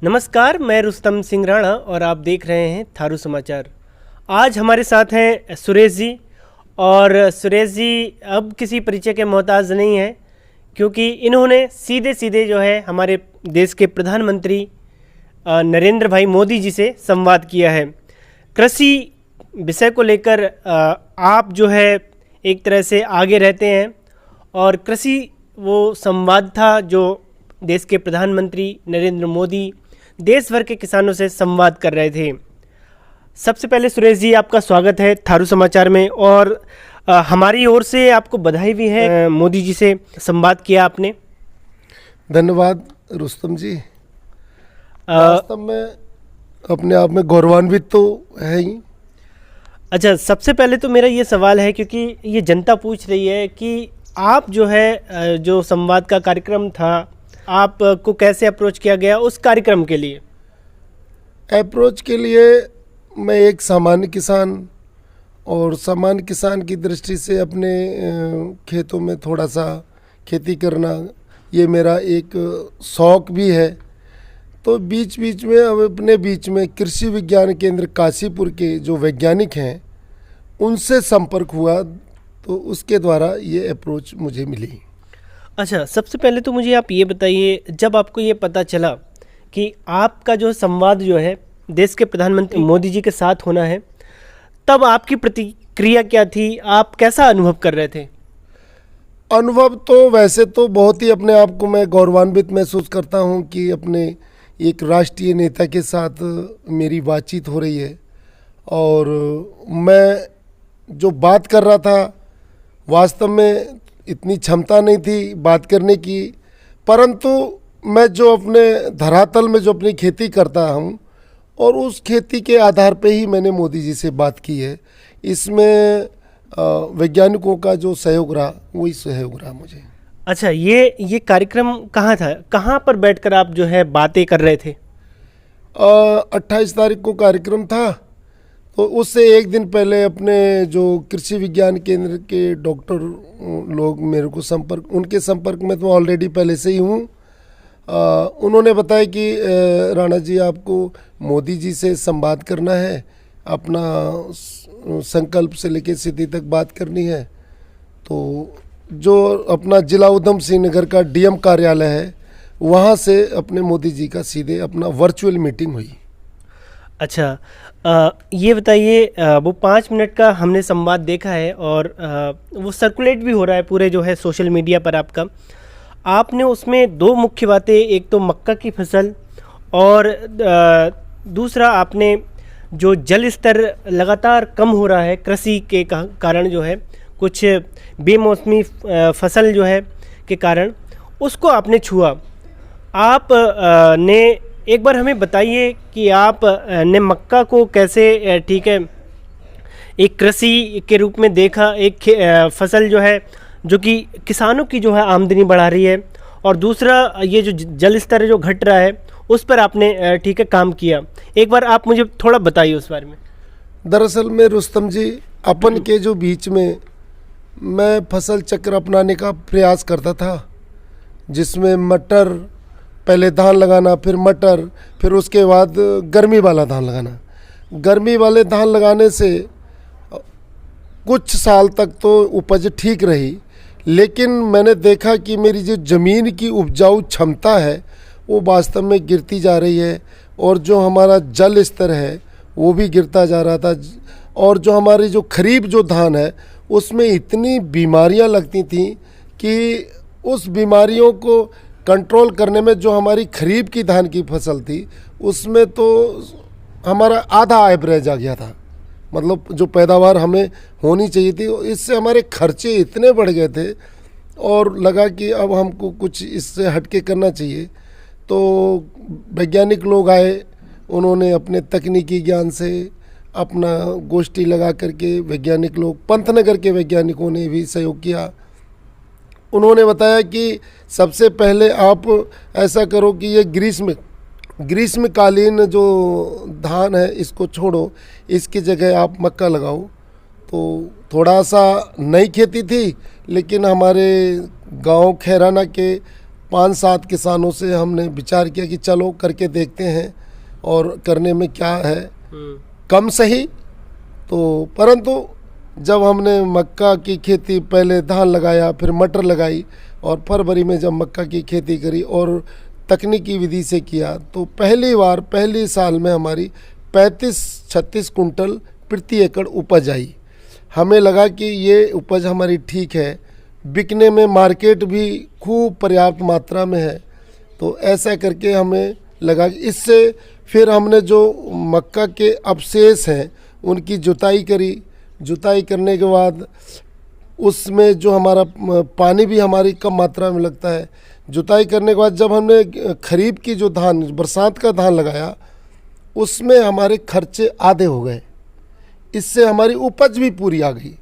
नमस्कार, मैं रुस्तम सिंह राणा और आप देख रहे हैं थारू समाचार। आज हमारे साथ हैं सुरेश जी। और सुरेश जी अब किसी परिचय के मोहताज नहीं हैं, क्योंकि इन्होंने सीधे सीधे जो है हमारे देश के प्रधानमंत्री नरेंद्र भाई मोदी जी से संवाद किया है। कृषि विषय को लेकर आप जो है एक तरह से आगे रहते हैं, और कृषि वो संवाद था जो देश के प्रधानमंत्री नरेंद्र मोदी देश भर के किसानों से संवाद कर रहे थे। सबसे पहले सुरेश जी, आपका स्वागत है थारू समाचार में, और हमारी ओर से आपको बधाई भी है। मोदी जी से संवाद किया आपने। धन्यवाद रुस्तम जी। वास्तव में अपने आप में गौरवान्वित तो है ही। अच्छा, सबसे पहले तो मेरा ये सवाल है, क्योंकि ये जनता पूछ रही है कि आप जो है जो संवाद का कार्यक्रम था, आपको कैसे अप्रोच किया गया उस कार्यक्रम के लिए? अप्रोच के लिए मैं एक सामान्य किसान, और सामान्य किसान की दृष्टि से अपने खेतों में थोड़ा सा खेती करना ये मेरा एक शौक़ भी है। तो बीच बीच में अब अपने बीच में कृषि विज्ञान केंद्र काशीपुर के जो वैज्ञानिक हैं उनसे संपर्क हुआ, तो उसके द्वारा ये अप्रोच मुझे मिली। अच्छा, सबसे पहले तो मुझे आप ये बताइए, जब आपको ये पता चला कि आपका जो संवाद जो है देश के प्रधानमंत्री मोदी जी के साथ होना है, तब आपकी प्रतिक्रिया क्या थी? आप कैसा अनुभव कर रहे थे? अनुभव तो वैसे तो बहुत ही अपने आप को मैं गौरवान्वित महसूस करता हूँ कि अपने एक राष्ट्रीय नेता के साथ मेरी बातचीत हो रही है, और मैं जो बात कर रहा था वास्तव में इतनी क्षमता नहीं थी बात करने की, परंतु मैं जो अपने धरातल में जो अपनी खेती करता हूँ और उस खेती के आधार पे ही मैंने मोदी जी से बात की है। इसमें वैज्ञानिकों का जो सहयोग रहा वही सहयोग रहा मुझे। अच्छा, ये कार्यक्रम कहाँ था? कहाँ पर बैठकर आप जो है बातें कर रहे थे? 28 तारीख को कार्यक्रम था, तो उससे एक दिन पहले अपने जो कृषि विज्ञान केंद्र के डॉक्टर लोग मेरे को उनके संपर्क में तो ऑलरेडी पहले से ही हूँ। उन्होंने बताया कि राणा जी आपको मोदी जी से संवाद करना है, अपना संकल्प से लेकर सिद्धि तक बात करनी है। तो जो अपना जिला उधम सिंह नगर का डीएम कार्यालय है वहाँ से अपने मोदी जी का सीधे अपना वर्चुअल मीटिंग हुई। अच्छा, ये बताइए, वो 5 मिनट का हमने संवाद देखा है और वो सर्कुलेट भी हो रहा है पूरे जो है सोशल मीडिया पर आपका। आपने उसमें 2 मुख्य बातें, एक तो मक्का की फसल और दूसरा आपने जो जल स्तर लगातार कम हो रहा है कृषि के कारण, जो है कुछ बेमौसमी फसल जो है के कारण, उसको आपने छुआ। आप ने एक बार हमें बताइए कि आप ने मक्का को कैसे ठीक है एक कृषि के रूप में देखा, एक फसल जो है जो कि किसानों की जो है आमदनी बढ़ा रही है, और दूसरा ये जो जल स्तर जो घट रहा है उस पर आपने ठीक है काम किया। एक बार आप मुझे थोड़ा बताइए उस बारे में। दरअसल में रुस्तम जी, अपन के जो बीच में मैं फसल चक्र अपनाने का प्रयास करता था, जिसमें मटर, पहले धान लगाना, फिर मटर, फिर उसके बाद गर्मी वाला धान लगाना। गर्मी वाले धान लगाने से कुछ साल तक तो उपज ठीक रही, लेकिन मैंने देखा कि मेरी जो ज़मीन की उपजाऊ क्षमता है वो वास्तव में गिरती जा रही है, और जो हमारा जल स्तर है वो भी गिरता जा रहा था, और जो हमारी जो खरीफ जो धान है उसमें इतनी बीमारियां लगती थी कि उस बीमारियों को कंट्रोल करने में जो हमारी खरीफ की धान की फसल थी उसमें तो हमारा आधा एवरेज आ गया था। मतलब जो पैदावार हमें होनी चाहिए थी, इससे हमारे खर्चे इतने बढ़ गए थे, और लगा कि अब हमको कुछ इससे हटके करना चाहिए। तो वैज्ञानिक लोग आए, उन्होंने अपने तकनीकी ज्ञान से अपना गोष्ठी लगा करके, वैज्ञानिक लोग, पंतनगर के वैज्ञानिकों ने भी सहयोग किया। उन्होंने बताया कि सबसे पहले आप ऐसा करो कि ये ग्रीष्मकालीन जो धान है इसको छोड़ो, इसकी जगह आप मक्का लगाओ। तो थोड़ा सा नई खेती थी, लेकिन हमारे गांव खैराना के 5-7 किसानों से हमने विचार किया कि चलो करके देखते हैं और करने में क्या है, कम सही। तो परंतु जब हमने मक्का की खेती, पहले धान लगाया, फिर मटर लगाई और फरवरी में जब मक्का की खेती करी और तकनीकी विधि से किया, तो पहली साल में हमारी 35-36 कुंटल प्रति एकड़ उपज आई। हमें लगा कि ये उपज हमारी ठीक है, बिकने में मार्केट भी खूब पर्याप्त मात्रा में है। तो ऐसा करके हमें लगा कि इससे फिर हमने जो मक्का के अवशेष हैं उनकी जुताई करी। जुताई करने के बाद उसमें जो हमारा पानी भी हमारी कम मात्रा में लगता है। जुताई करने के बाद जब हमने खरीफ की जो धान, बरसात का धान लगाया, उसमें हमारे खर्चे आधे हो गए, इससे हमारी उपज भी पूरी आ गई।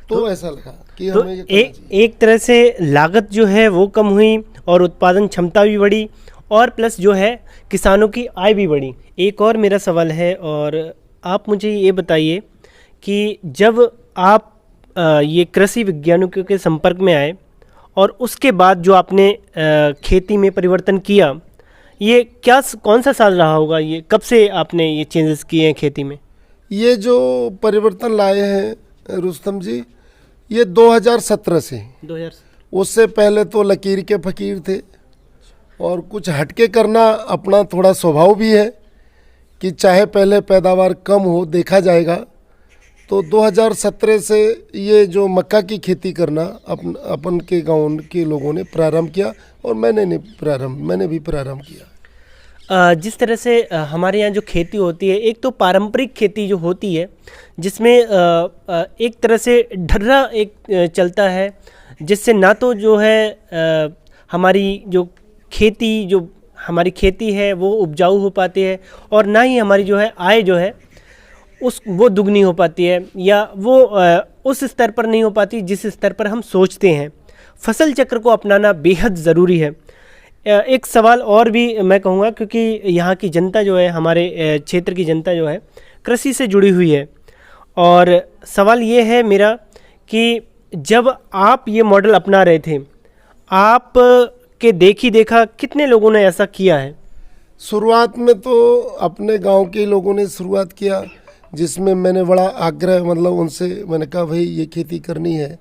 तो ऐसा लगा कि तो हमें ये करना चाहिए। एक तरह से लागत जो है वो कम हुई और उत्पादन क्षमता भी बढ़ी और प्लस जो है किसानों की आय भी बढ़ी। एक और मेरा सवाल है, और आप मुझे ये बताइए कि जब आप ये कृषि वैज्ञानिकों के संपर्क में आए और उसके बाद जो आपने खेती में परिवर्तन किया, ये कौन सा साल रहा होगा? ये कब से आपने ये चेंजेस किए हैं खेती में? ये जो परिवर्तन लाए हैं रुस्तम जी, ये 2017 से। 2000 उससे पहले तो लकीर के फकीर थे और कुछ हटके करना अपना थोड़ा स्वभाव भी है कि चाहे पहले पैदावार कम हो, देखा जाएगा। तो 2017 से ये जो मक्का की खेती करना अपन के गांव के लोगों ने प्रारंभ किया और मैंने भी प्रारंभ किया। जिस तरह से हमारे यहाँ जो खेती होती है, एक तो पारंपरिक खेती जो होती है जिसमें एक तरह से ढर्रा एक चलता है, जिससे ना तो जो है हमारी जो खेती है वो उपजाऊ हो पाती है और ना ही हमारी जो है आय जो है वो दुगनी हो पाती है, या वो उस स्तर पर नहीं हो पाती जिस स्तर पर हम सोचते हैं। फसल चक्र को अपनाना बेहद ज़रूरी है। एक सवाल और भी मैं कहूँगा, क्योंकि यहाँ की जनता जो है, हमारे क्षेत्र की जनता जो है कृषि से जुड़ी हुई है, और सवाल ये है मेरा कि जब आप ये मॉडल अपना रहे थे, आप के देखा कितने लोगों ने ऐसा किया है? शुरुआत में तो अपने गांव के लोगों ने शुरुआत किया, जिसमें मैंने बड़ा आग्रह, मतलब उनसे मैंने कहा भाई ये खेती करनी है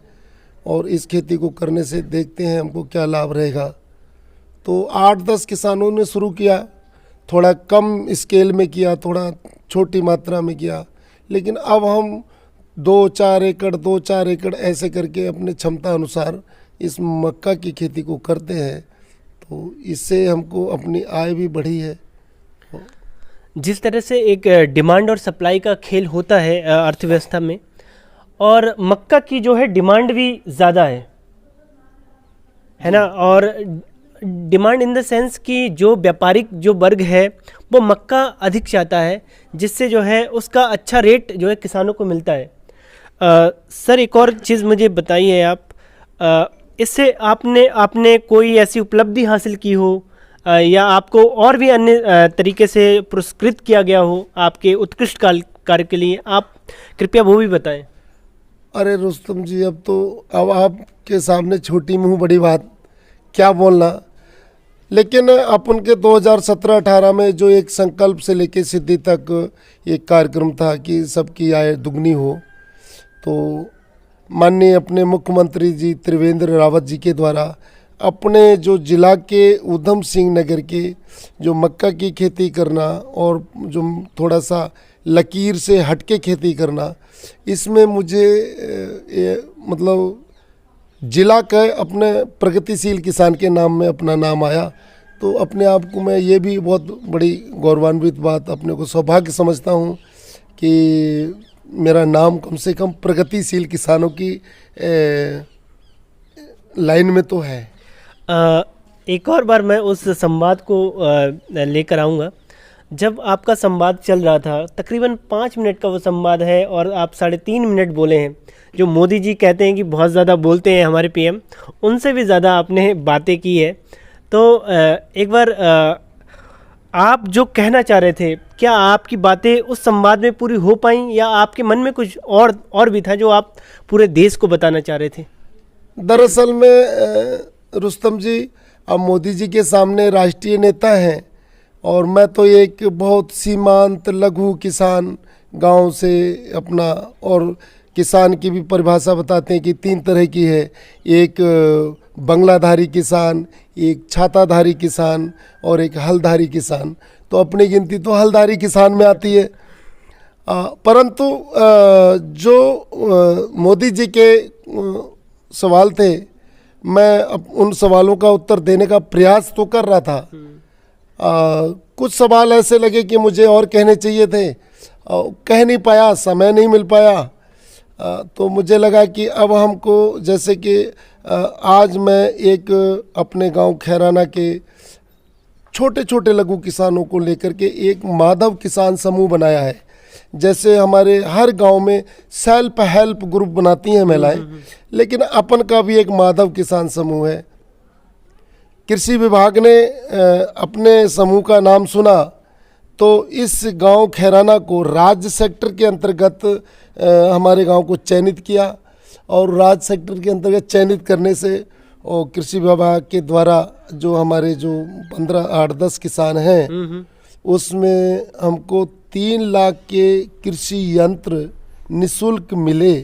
और इस खेती को करने से देखते हैं हमको क्या लाभ रहेगा। तो 8-10 किसानों ने शुरू किया, थोड़ा कम स्केल में किया, थोड़ा छोटी मात्रा में किया, लेकिन अब हम 2-4 एकड़ ऐसे करके अपने क्षमता अनुसार इस मक्का की खेती को करते हैं। तो इससे हमको अपनी आय भी बढ़ी है। जिस तरह से एक डिमांड और सप्लाई का खेल होता है अर्थव्यवस्था में, और मक्का की जो है डिमांड भी ज़्यादा है ना, और डिमांड इन द सेंस कि जो व्यापारिक जो वर्ग है वो मक्का अधिक चाहता है, जिससे जो है उसका अच्छा रेट जो है किसानों को मिलता है। सर, एक और चीज़ मुझे बताइए आप, इससे आपने कोई ऐसी उपलब्धि हासिल की हो या आपको और भी अन्य तरीके से पुरस्कृत किया गया हो आपके उत्कृष्ट कार्य के लिए, आप कृपया वो भी बताएं। अरे रुस्तम जी, अब आपके सामने छोटी मुंह बड़ी बात क्या बोलना, लेकिन अपन के 2017-18 में जो एक संकल्प से लेके सिद्धि तक एक कार्यक्रम था कि सबकी आय दुगनी हो, तो माननीय अपने मुख्यमंत्री जी त्रिवेंद्र रावत जी के द्वारा अपने जो जिला के उधम सिंह नगर के जो मक्का की खेती करना और जो थोड़ा सा लकीर से हटके खेती करना, इसमें मुझे मतलब जिला के अपने प्रगतिशील किसान के नाम में अपना नाम आया। तो अपने आप को मैं ये भी बहुत बड़ी गौरवान्वित बात, अपने को सौभाग्य समझता हूँ कि मेरा नाम कम से कम प्रगतिशील किसानों की लाइन में तो है। एक और बार मैं उस संवाद को लेकर आऊँगा। जब आपका संवाद चल रहा था, तकरीबन 5 मिनट का वो संवाद है और आप 3.5 मिनट बोले हैं। जो मोदी जी कहते हैं कि बहुत ज़्यादा बोलते हैं हमारे पीएम, उनसे भी ज़्यादा आपने बातें की है। तो एक बार आप जो कहना चाह रहे थे, क्या आपकी बातें उस संवाद में पूरी हो पाई या आपके मन में कुछ और भी था जो आप पूरे देश को बताना चाह रहे थे? दरअसल में रुस्तम जी, अब मोदी जी के सामने राष्ट्रीय नेता हैं और मैं तो एक बहुत सीमांत लघु किसान गांव से अपना, और किसान की भी परिभाषा बताते हैं कि 3 तरह की है, एक बंगलाधारी किसान, एक छाताधारी किसान और एक हलधारी किसान। तो अपनी गिनती तो हलधारी किसान में आती है। परंतु जो मोदी जी के सवाल थे, मैं उन सवालों का उत्तर देने का प्रयास तो कर रहा था। कुछ सवाल ऐसे लगे कि मुझे और कहने चाहिए थे, कह नहीं पाया, समय नहीं मिल पाया। तो मुझे लगा कि अब हमको, जैसे कि आज मैं एक अपने गांव खैराना के छोटे छोटे लघु किसानों को लेकर के एक माधव किसान समूह बनाया है। जैसे हमारे हर गांव में सेल्फ हेल्प ग्रुप बनाती हैं महिलाएं, लेकिन अपन का भी एक माधव किसान समूह है। कृषि विभाग ने अपने समूह का नाम सुना तो इस गांव खैराना को राज्य सेक्टर के अंतर्गत हमारे गांव को चयनित किया, और राज्य सेक्टर के अंतर्गत चयनित करने से और कृषि विभाग के द्वारा जो हमारे जो 15-8-10 किसान हैं, उसमें हमको 3 लाख के कृषि यंत्र निःशुल्क मिले,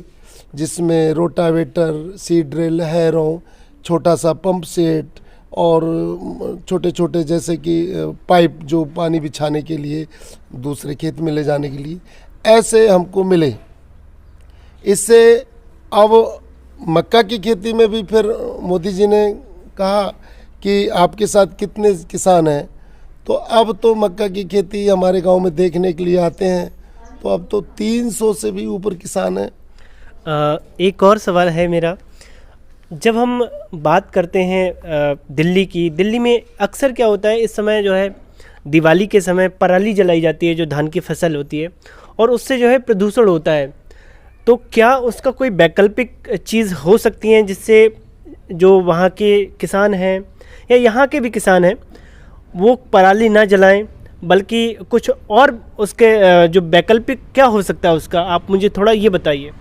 जिसमें रोटावेटर, सीड ड्रिल, हैरों, छोटा सा पंप सेट और छोटे छोटे जैसे कि पाइप जो पानी बिछाने के लिए दूसरे खेत में ले जाने के लिए, ऐसे हमको मिले। इससे अब मक्का की खेती में भी फिर मोदी जी ने कहा कि आपके साथ कितने किसान हैं, तो अब तो मक्का की खेती हमारे गांव में देखने के लिए आते हैं, तो अब तो 300 से भी ऊपर किसान हैं। एक और सवाल है मेरा, जब हम बात करते हैं दिल्ली की, दिल्ली में अक्सर क्या होता है, इस समय जो है दिवाली के समय पराली जलाई जाती है, जो धान की फसल होती है, और उससे जो है प्रदूषण होता है। तो क्या उसका कोई वैकल्पिक चीज़ हो सकती है जिससे जो वहाँ के किसान हैं या यहाँ के भी किसान हैं वो पराली ना जलाएं, बल्कि कुछ और उसके जो वैकल्पिक क्या हो सकता है उसका, आप मुझे थोड़ा ये बताइए।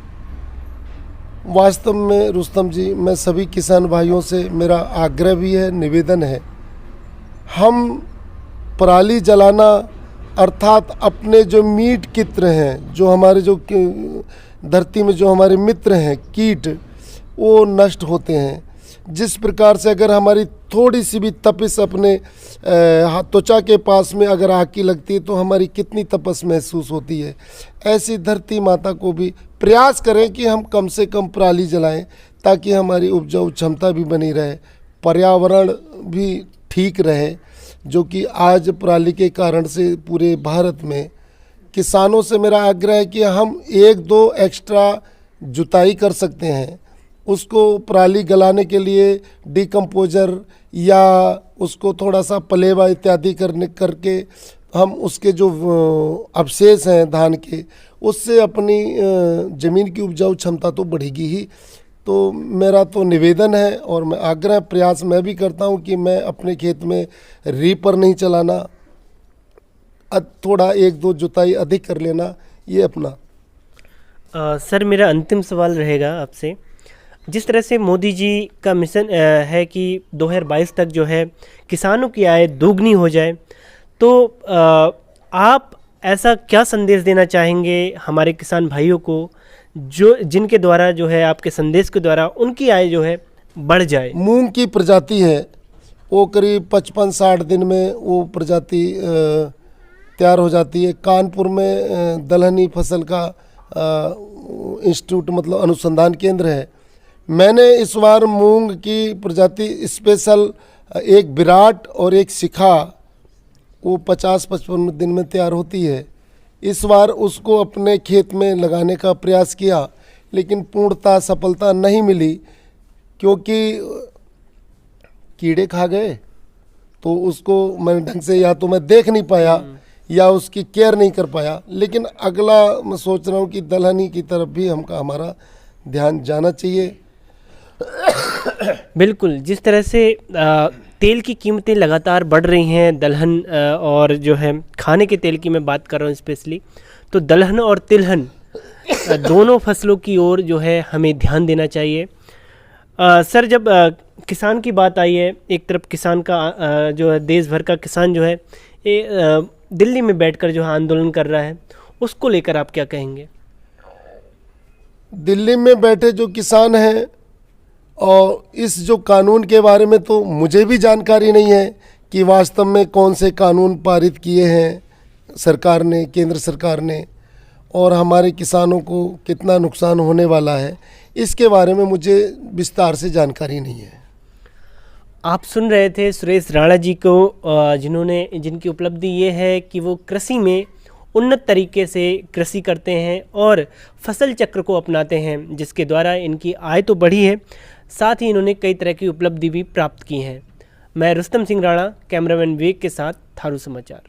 वास्तव में रुस्तम जी, मैं सभी किसान भाइयों से मेरा आग्रह भी है, निवेदन है, हम पराली जलाना अर्थात अपने जो मीट कित्र हैं, जो हमारे जो धरती में जो हमारे मित्र हैं कीट, वो नष्ट होते हैं। जिस प्रकार से अगर हमारी थोड़ी सी भी तपिश अपने त्वचा के पास में अगर आग की लगती है तो हमारी कितनी तपश महसूस होती है, ऐसी धरती माता को भी प्रयास करें कि हम कम से कम पराली जलाएं, ताकि हमारी उपजाऊ क्षमता भी बनी रहे, पर्यावरण भी ठीक रहे, जो कि आज पराली के कारण से पूरे भारत में। किसानों से मेरा आग्रह है कि हम 1-2 एक्स्ट्रा जुताई कर सकते हैं, उसको पराली गलाने के लिए डिकम्पोजर या उसको थोड़ा सा पलेवा इत्यादि करके हम उसके जो अवशेष हैं धान के, उससे अपनी ज़मीन की उपजाऊ क्षमता तो बढ़ेगी ही। तो मेरा तो निवेदन है और मैं आग्रह प्रयास मैं भी करता हूं कि मैं अपने खेत में रीपर नहीं चलाना, थोड़ा 1-2 जुताई अधिक कर लेना, ये अपना। सर, मेरा अंतिम सवाल रहेगा आपसे, जिस तरह से मोदी जी का मिशन है कि 2022 तक जो है किसानों की आय दोगुनी हो जाए, तो आप ऐसा क्या संदेश देना चाहेंगे हमारे किसान भाइयों को, जो जिनके द्वारा जो है आपके संदेश के द्वारा उनकी आय जो है बढ़ जाए? मूंग की प्रजाति है, वो करीब 55-60 दिन में वो प्रजाति तैयार हो जाती है। कानपुर में दलहनी फसल का इंस्टीट्यूट मतलब अनुसंधान केंद्र है। मैंने इस बार मूंग की प्रजाति स्पेशल एक विराट और एक शिखा, वो 50-55 दिन में तैयार होती है, इस बार उसको अपने खेत में लगाने का प्रयास किया, लेकिन पूर्णतः सफलता नहीं मिली क्योंकि कीड़े खा गए। तो उसको मैंने ढंग से या तो मैं देख नहीं पाया या उसकी केयर नहीं कर पाया। लेकिन अगला मैं सोच रहा हूँ कि दलहनी की तरफ भी हमारा ध्यान जाना चाहिए। बिल्कुल, जिस तरह से तेल की कीमतें लगातार बढ़ रही हैं, दलहन और जो है खाने के तेल की मैं बात कर रहा हूँ स्पेशली, तो दलहन और तिलहन दोनों फसलों की ओर जो है हमें ध्यान देना चाहिए। सर, जब किसान की बात आई है, एक तरफ किसान का जो है देश भर का किसान जो है ये दिल्ली में बैठकर जो है आंदोलन कर रहा है, उसको लेकर आप क्या कहेंगे? दिल्ली में बैठे जो किसान हैं और इस जो कानून के बारे में तो मुझे भी जानकारी नहीं है कि वास्तव में कौन से कानून पारित किए हैं सरकार ने, केंद्र सरकार ने, और हमारे किसानों को कितना नुकसान होने वाला है, इसके बारे में मुझे विस्तार से जानकारी नहीं है। आप सुन रहे थे सुरेश राणा जी को, जिनकी उपलब्धि ये है कि वो कृषि में उन्नत तरीके से कृषि करते हैं और फसल चक्र को अपनाते हैं, जिसके द्वारा इनकी आय तो बढ़ी है, साथ ही इन्होंने कई तरह की उपलब्धि भी प्राप्त की हैं। मैं रुस्तम सिंह राणा, कैमरामैन विवेक के साथ, थारू समाचार।